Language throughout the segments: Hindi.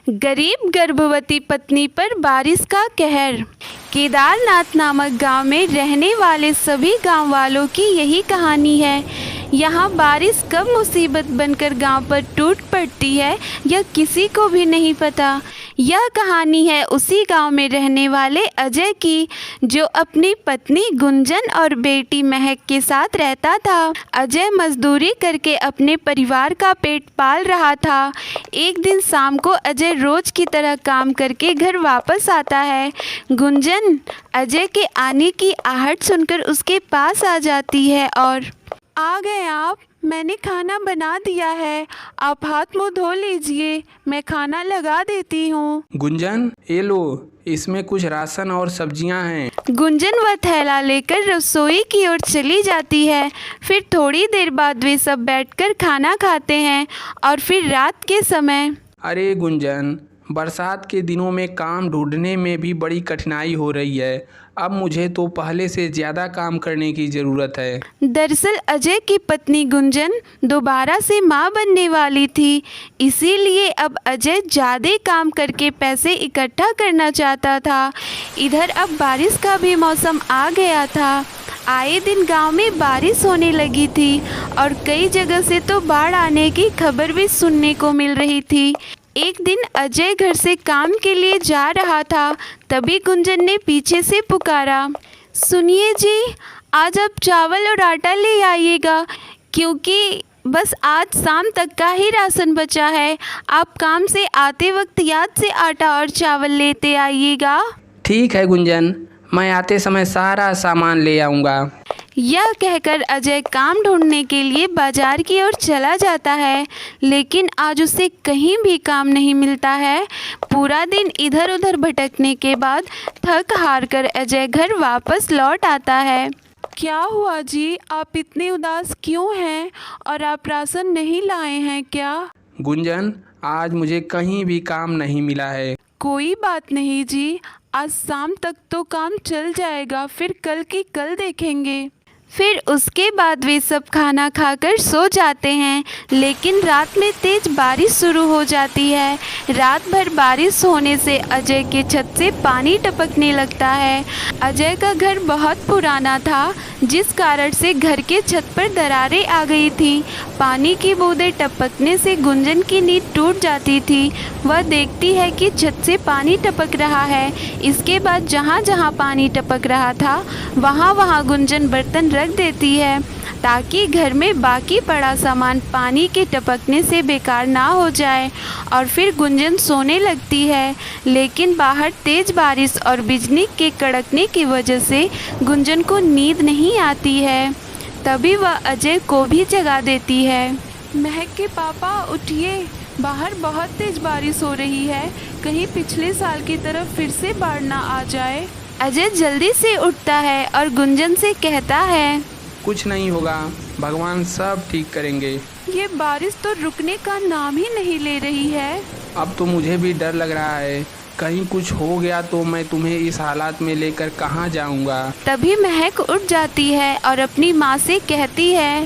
गरीब गर्भवती पत्नी पर बारिश का कहर। केदारनाथ नामक गांव में रहने वाले सभी गांव वालों की यही कहानी है। यहाँ बारिश कब मुसीबत बनकर गांव पर टूट पड़ती है यह किसी को भी नहीं पता। यह कहानी है उसी गांव में रहने वाले अजय की, जो अपनी पत्नी गुंजन और बेटी महक के साथ रहता था। अजय मजदूरी करके अपने परिवार का पेट पाल रहा था। एक दिन शाम को अजय रोज की तरह काम करके घर वापस आता है। गुंजन अजय के आने की आहट सुनकर उसके पास आ जाती है और आ गए आप, मैंने खाना बना दिया है, आप हाथ मुंह धो लीजिए, मैं खाना लगा देती हूँ। गुंजन ये लो, इसमें कुछ राशन और सब्जियां हैं। गुंजन वह थैला लेकर रसोई की ओर चली जाती है। फिर थोड़ी देर बाद वे सब बैठकर खाना खाते हैं और फिर रात के समय। अरे गुंजन, बरसात के दिनों में काम ढूंढने में भी बड़ी कठिनाई हो रही है। अब मुझे तो पहले से ज़्यादा काम करने की ज़रूरत है। दरअसल अजय की पत्नी गुंजन दोबारा से मां बनने वाली थी, इसीलिए अब अजय ज़्यादा काम करके पैसे इकट्ठा करना चाहता था। इधर अब बारिश का भी मौसम आ गया था। आए दिन गांव में बारिश होने लगी थी और कई जगह से तो बाढ़ आने की खबर भी सुनने को मिल रही थी। एक दिन अजय घर से काम के लिए जा रहा था, तभी गुंजन ने पीछे से पुकारा, सुनिए जी, आज आप चावल और आटा ले आइएगा, क्योंकि बस आज शाम तक का ही राशन बचा है। आप काम से आते वक्त याद से आटा और चावल लेते आइएगा। ठीक है गुंजन, मैं आते समय सारा सामान ले आऊँगा। यह कहकर अजय काम ढूंढने के लिए बाजार की ओर चला जाता है, लेकिन आज उसे कहीं भी काम नहीं मिलता है। पूरा दिन इधर उधर भटकने के बाद थक हार कर अजय घर वापस लौट आता है। क्या हुआ जी, आप इतने उदास क्यों हैं और आप राशन नहीं लाए हैं क्या? गुंजन, आज मुझे कहीं भी काम नहीं मिला है। कोई बात नहीं जी, आज शाम तक तो काम चल जाएगा, फिर कल की कल देखेंगे। फिर उसके बाद वे सब खाना खाकर सो जाते हैं, लेकिन रात में तेज बारिश शुरू हो जाती है। रात भर बारिश होने से अजय के छत से पानी टपकने लगता है। अजय का घर बहुत पुराना था, जिस कारण से घर के छत पर दरारें आ गई थी। पानी की बूंदें टपकने से गुंजन की नींद टूट जाती थी। वह देखती है कि छत से पानी टपक रहा है। इसके बाद जहाँ जहाँ पानी टपक रहा था वहाँ वहाँ गुंजन बर्तन रख देती है, ताकि घर में बाकी पड़ा सामान पानी के टपकने से बेकार ना हो जाए। और फिर गुंजन सोने लगती है, लेकिन बाहर तेज बारिश और बिजली के कड़कने की वजह से गुंजन को नींद नहीं आती है। तभी वह अजय को भी जगा देती है। महक के पापा उठिए, बाहर बहुत तेज बारिश हो रही है, कहीं पिछले साल की तरफ फिर से बाढ़ ना आ जाए। अजय जल्दी से उठता है और गुंजन से कहता है, कुछ नहीं होगा, भगवान सब ठीक करेंगे। ये बारिश तो रुकने का नाम ही नहीं ले रही है। अब तो मुझे भी डर लग रहा है, कहीं कुछ हो गया तो मैं तुम्हें इस हालात में लेकर कहाँ जाऊँगा। तभी महक उठ जाती है और अपनी माँ से कहती है,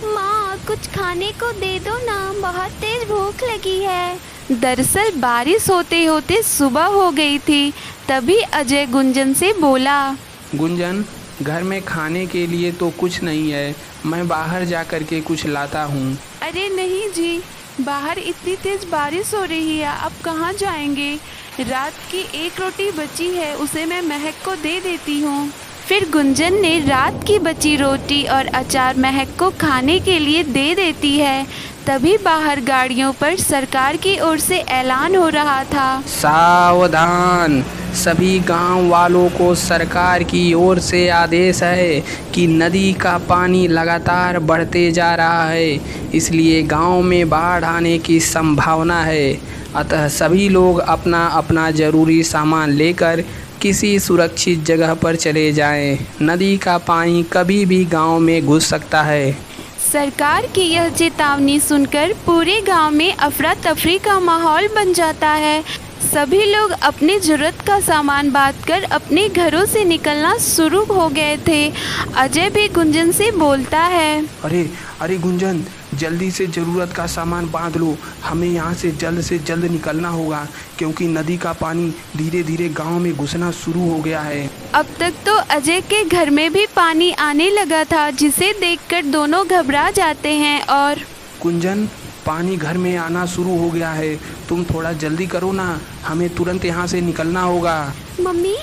माँ कुछ खाने को दे दो ना, बहुत तेज भूख लगी है। दरअसल बारिश होते होते सुबह हो गई थी। तभी अजय गुंजन से बोला, गुंजन, घर में खाने के लिए तो कुछ नहीं है, मैं बाहर जा कर के कुछ लाता हूँ। अरे नहीं जी, बाहर इतनी तेज बारिश हो रही है, अब कहाँ जाएंगे? रात की एक रोटी बची है, उसे मैं महक को दे देती हूँ। फिर गुंजन ने रात की बची रोटी और अचार महक को खाने के लिए दे देती है। तभी बाहर गाड़ियों पर सरकार की ओर से ऐलान हो रहा था, सावधान, सभी गांव वालों को सरकार की ओर से आदेश है कि नदी का पानी लगातार बढ़ते जा रहा है, इसलिए गांव में बाढ़ आने की संभावना है। अतः सभी लोग अपना अपना ज़रूरी सामान लेकर किसी सुरक्षित जगह पर चले जाएं। नदी का पानी कभी भी गांव में घुस सकता है। सरकार की यह चेतावनी सुनकर पूरे गांव में अफरा तफरी का माहौल बन जाता है। सभी लोग अपनी ज़रूरत का सामान बांधकर अपने घरों से निकलना शुरू हो गए थे। अजय भी गुंजन से बोलता है, अरे गुंजन, जल्दी से ज़रूरत का सामान बांध लो, हमें यहाँ से जल्द निकलना होगा क्योंकि नदी का पानी धीरे धीरे गांव में घुसना शुरू हो गया है। अब तक तो अजय के घर में भी पानी आने लगा था, जिसे देखकर दोनों घबरा जाते हैं। और गुंजन, पानी घर में आना शुरू हो गया है, तुम थोड़ा जल्दी करो ना, हमें तुरंत यहाँ से निकलना होगा। मम्मी,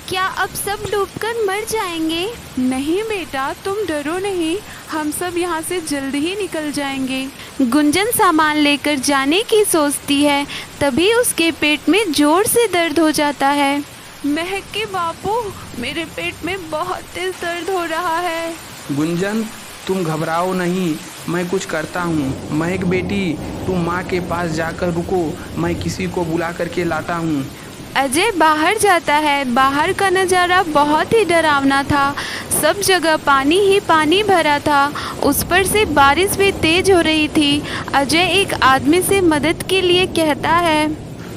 क्या अब सब डूबकर मर जाएंगे? नहीं बेटा, तुम डरो नहीं, हम सब यहाँ से जल्दी ही निकल जाएंगे। गुंजन सामान लेकर जाने की सोचती है, तभी उसके पेट में जोर से दर्द हो जाता है। महक के बापू, मेरे पेट में बहुत तेज दर्द हो रहा है। गुंजन, तुम घबराओ नहीं, मैं कुछ करता हूँ। महक बेटी, तुम माँ के पास जाकर रुको, मैं किसी को बुला करके लाता हूँ। अजय बाहर जाता है। बाहर का नज़ारा बहुत ही डरावना था। सब जगह पानी ही पानी भरा था, उस पर से बारिश भी तेज हो रही थी। अजय एक आदमी से मदद के लिए कहता है,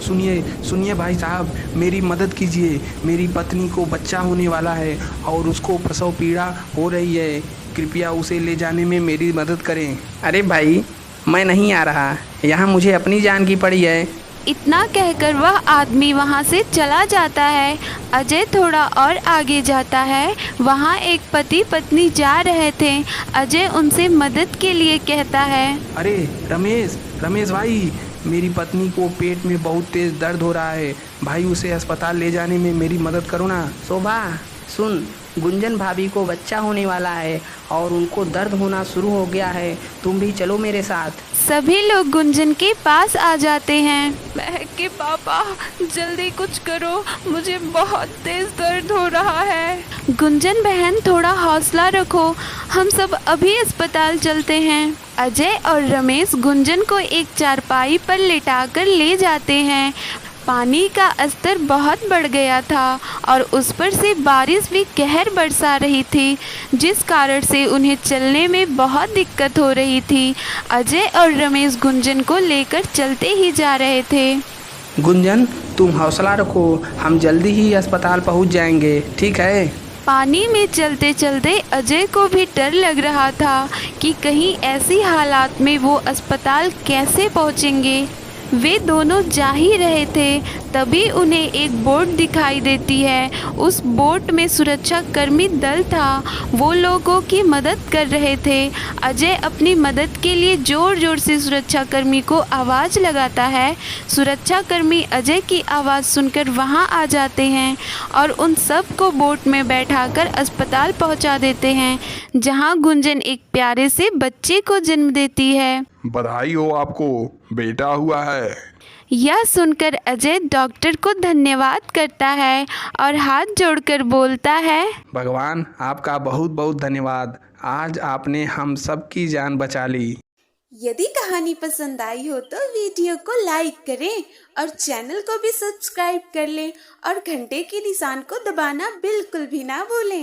सुनिए भाई साहब, मेरी मदद कीजिए, मेरी पत्नी को बच्चा होने वाला है और उसको प्रसव पीड़ा हो रही है, कृपया उसे ले जाने में मेरी मदद करें। अरे भाई, मैं नहीं आ रहा, यहाँ मुझे अपनी जान की पड़ी है। इतना कहकर वह आदमी वहाँ से चला जाता है। अजय थोड़ा और आगे जाता है, वहाँ एक पति पत्नी जा रहे थे। अजय उनसे मदद के लिए कहता है, अरे रमेश भाई, मेरी पत्नी को पेट में बहुत तेज दर्द हो रहा है भाई, उसे अस्पताल ले जाने में मेरी मदद करो ना। शोभा सुन, गुंजन भाभी को बच्चा होने वाला है और उनको दर्द होना शुरू हो गया है, तुम भी चलो मेरे साथ। सभी लोग गुंजन के पास आ जाते हैं। महक के पापा, जल्दी कुछ करो, मुझे बहुत तेज दर्द हो रहा है। गुंजन बहन, थोड़ा हौसला रखो, हम सब अभी अस्पताल चलते हैं। अजय और रमेश गुंजन को एक चारपाई पर लेटाकर ले जाते हैं। पानी का स्तर बहुत बढ़ गया था और उस पर से बारिश भी कहर बरसा रही थी, जिस कारण से उन्हें चलने में बहुत दिक्कत हो रही थी। अजय और रमेश गुंजन को लेकर चलते ही जा रहे थे। गुंजन, तुम हौसला रखो, हम जल्दी ही अस्पताल पहुंच जाएंगे, ठीक है? पानी में चलते चलते अजय को भी डर लग रहा था कि कहीं ऐसी हालात में वो अस्पताल कैसे पहुंचेंगे। वे दोनों जा ही रहे थे, तभी उन्हें एक बोट दिखाई देती है। उस बोट में सुरक्षा कर्मी दल था, वो लोगों की मदद कर रहे थे। अजय अपनी मदद के लिए ज़ोर ज़ोर से सुरक्षा कर्मी को आवाज़ लगाता है। सुरक्षा कर्मी अजय की आवाज़ सुनकर वहां आ जाते हैं और उन सब को बोट में बैठाकर अस्पताल पहुंचा देते हैं, जहां गुंजन एक प्यारे से बच्चे को जन्म देती है। बधाई हो आपको, बेटा हुआ है। यह सुनकर अजय डॉक्टर को धन्यवाद करता है और हाथ जोड़कर बोलता है, भगवान आपका बहुत बहुत धन्यवाद, आज आपने हम सब की जान बचा ली। यदि कहानी पसंद आई हो तो वीडियो को लाइक करें और चैनल को भी सब्सक्राइब कर लें और घंटे के निशान को दबाना बिल्कुल भी ना भूलें।